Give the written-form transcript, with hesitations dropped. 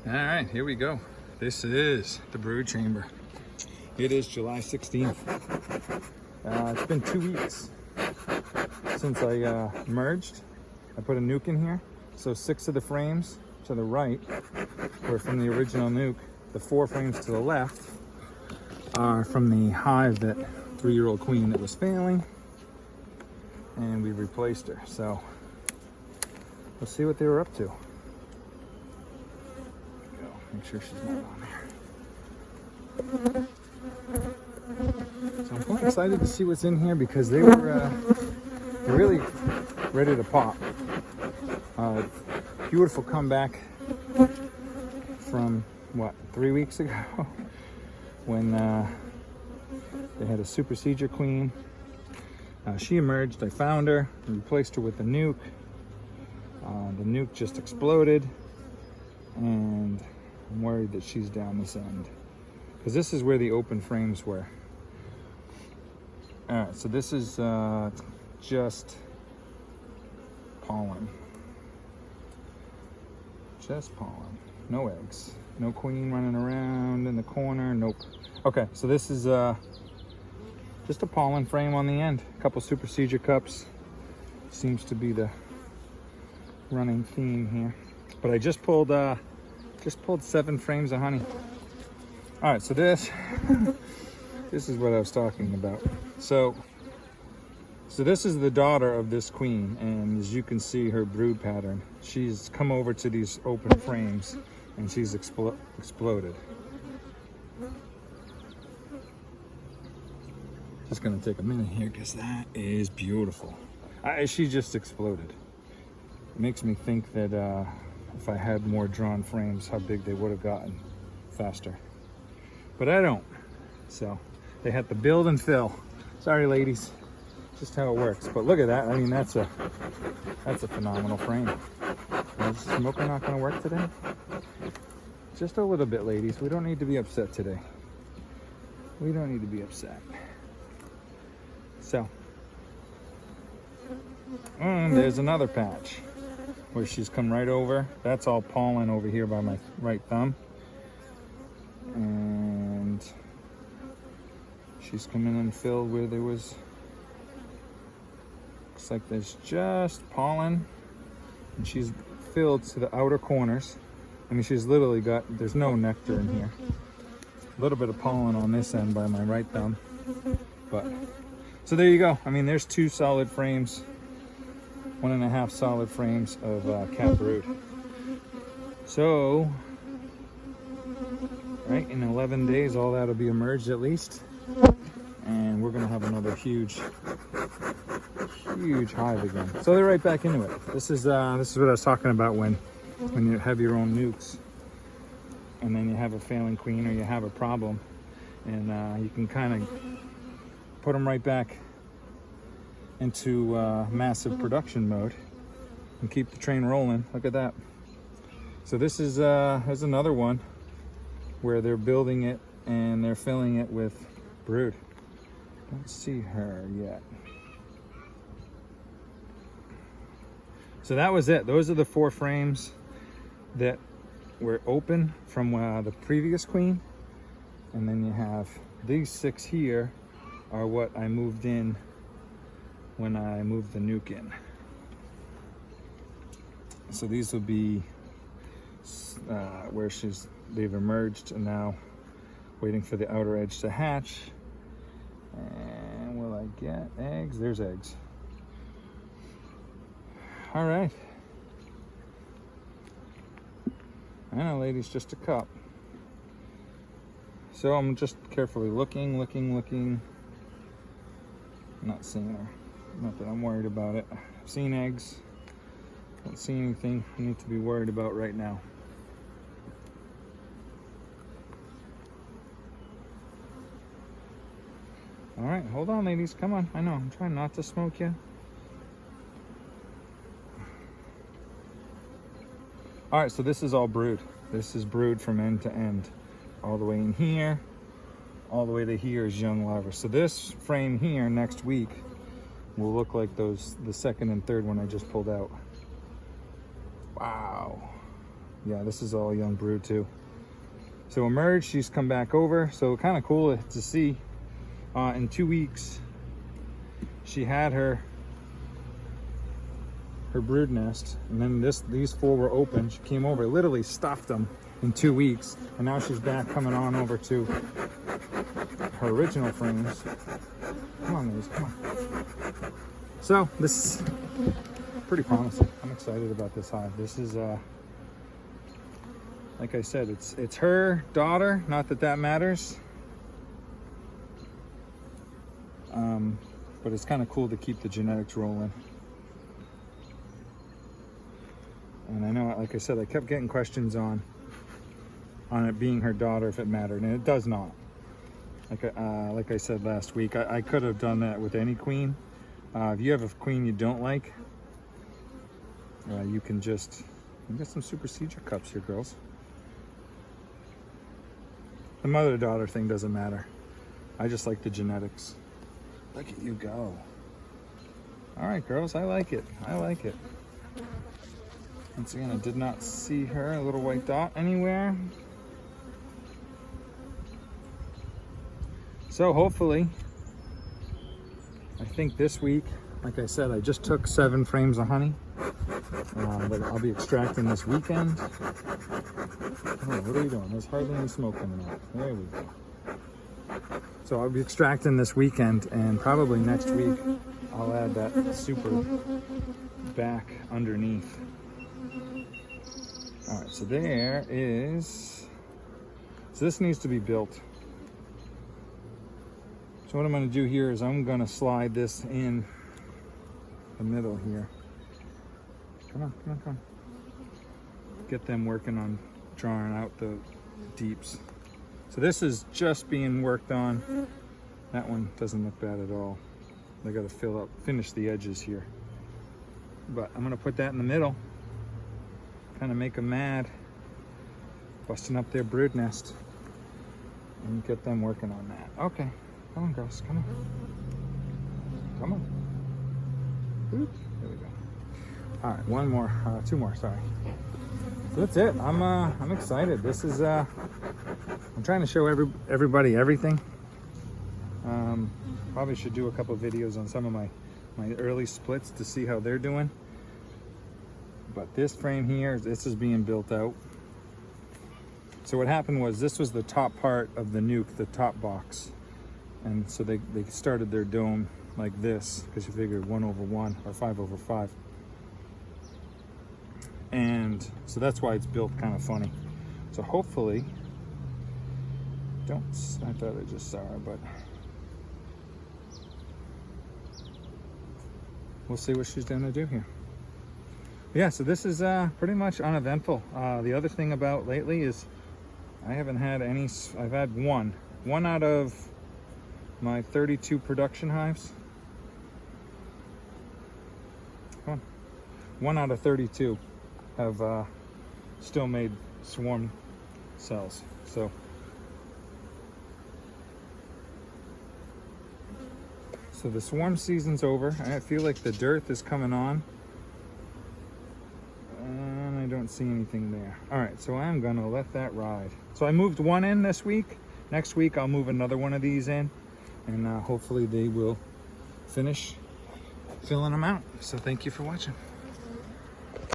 All right, here we go. This is the brood chamber. It is July 16th. It's been 2 weeks since I merged. I put a nuke in here. So 6 of the frames to the right were from the original nuke. The 4 frames to the left are from the hive, that 3-year-old queen that was failing. And we replaced her. So let's see what they were up to. Make sure she's not on there. So I'm quite excited to see what's in here because they were really ready to pop. Beautiful comeback from, what, 3 weeks ago when they had a super seizure queen. She emerged, I found her, replaced her with the nuke. The nuke just exploded, and I'm worried that she's down this end because this is where the open frames were. All right, so this is just pollen. Just pollen, no eggs, no queen running around in the corner, nope. Okay, so this is just a pollen frame on the end. A couple super seizure cups. Seems to be the running theme here. But I just pulled 7 frames of honey. All right, so this is what I was talking about. So this is the daughter of this queen, and as you can see her brood pattern, she's come over to these open frames and she's exploded. Just gonna take a minute here because that is beautiful. She just exploded. It makes me think that if I had more drawn frames, how big they would have gotten faster. But I don't. So they had to build and fill. Sorry, ladies. Just how it works. But look at that. I mean, that's a phenomenal frame. Is the smoker not going to work today? Just a little bit, ladies. We don't need to be upset today. We don't need to be upset. So, there's another patch where she's come right over. That's all pollen over here by my right thumb. And she's come in and filled where there was, looks like there's just pollen. And she's filled to the outer corners. I mean, she's literally got, there's no nectar in here. A little bit of pollen on this end by my right thumb. But, so there you go. I mean, there's 2 solid frames. 1.5 solid frames of cat brood. So, right, in 11 days, all that'll be emerged at least. And we're gonna have another huge hive again. So they're right back into it. This is what I was talking about when you have your own nukes and then you have a failing queen or you have a problem, and you can kind of put them right back into massive production mode and keep the train rolling. Look at that. So this is there's another one where they're building it and they're filling it with brood. Don't see her yet. So that was it. Those are the 4 frames that were open from the previous queen, and then you have these 6 here are what I moved in when I moved the nuke in. So these will be where they've emerged and now waiting for the outer edge to hatch. And will I get eggs? There's eggs. All right. I know, ladies, just a cup. So I'm just carefully looking. Not seeing her. Not that I'm worried about it. I've seen eggs. Don't see anything I need to be worried about right now. All right, hold on, ladies. Come on. I know, I'm trying not to smoke you. All right, so this is all brood. This is brood from end to end. All the way in here, all the way to here is young larvae. So this frame here next week will look like the second and third one I just pulled out. Wow. Yeah, this is all young brood too. So emerged, she's come back over. So kind of cool to see. In 2 weeks, she had her brood nest, and then these 4 were open. She came over, literally stuffed them in 2 weeks, and now she's back coming on over to her original frames. Come on, ladies, come on. So this is pretty promising. I'm excited about this hive. This is like I said, it's her daughter. Not that that matters, but it's kind of cool to keep the genetics rolling. And I know, like I said, I kept getting questions on it being her daughter, if it mattered, and it does not. Like I said last week, I could have done that with any queen. If you have a queen you don't like, you can just get some supersedure cups here, girls. The mother-daughter thing doesn't matter. I just like the genetics. Look at you go. All right, girls, I like it. I like it. Once again, I did not see her, a little white dot anywhere. So hopefully, I think this week, like I said, I just took 7 frames of honey. But I'll be extracting this weekend. Oh, what are you doing? There's hardly any smoke coming out. There we go. So I'll be extracting this weekend, and probably next week I'll add that super back underneath. All right, so there is, so this needs to be built. So what I'm going to do here is I'm going to slide this in the middle here. Come on, come on, come on. Get them working on drawing out the deeps. So this is just being worked on. That one doesn't look bad at all. They got to finish the edges here. But I'm going to put that in the middle. Kind of make them mad. Busting up their brood nest. And get them working on that. Okay. Come on, girls. Come on. Come on. Oop. There we go. All right, one more, 2 more, sorry. So that's it. I'm excited. This is I'm trying to show everybody everything. Probably should do a couple of videos on some of my early splits to see how they're doing. But this frame here, this is being built out. So what happened was, this was the top part of the nuke, the top box. And so they started their dome like this, because you figured 1/1 or 5/5. And so that's why it's built kind of funny. So hopefully, I thought I just saw her, but we'll see what she's gonna do here. Yeah, so this is pretty much uneventful. The other thing about lately is I haven't had any, I've had one out of my 32 production hives. Come on. 1 out of 32 have still made swarm cells. So the swarm season's over. I feel like the dearth is coming on, and I don't see anything there. All right, so I'm gonna let that ride. So I moved 1 in this week. Next week I'll move another one of these in, and hopefully they will finish filling them out. So thank you for watching.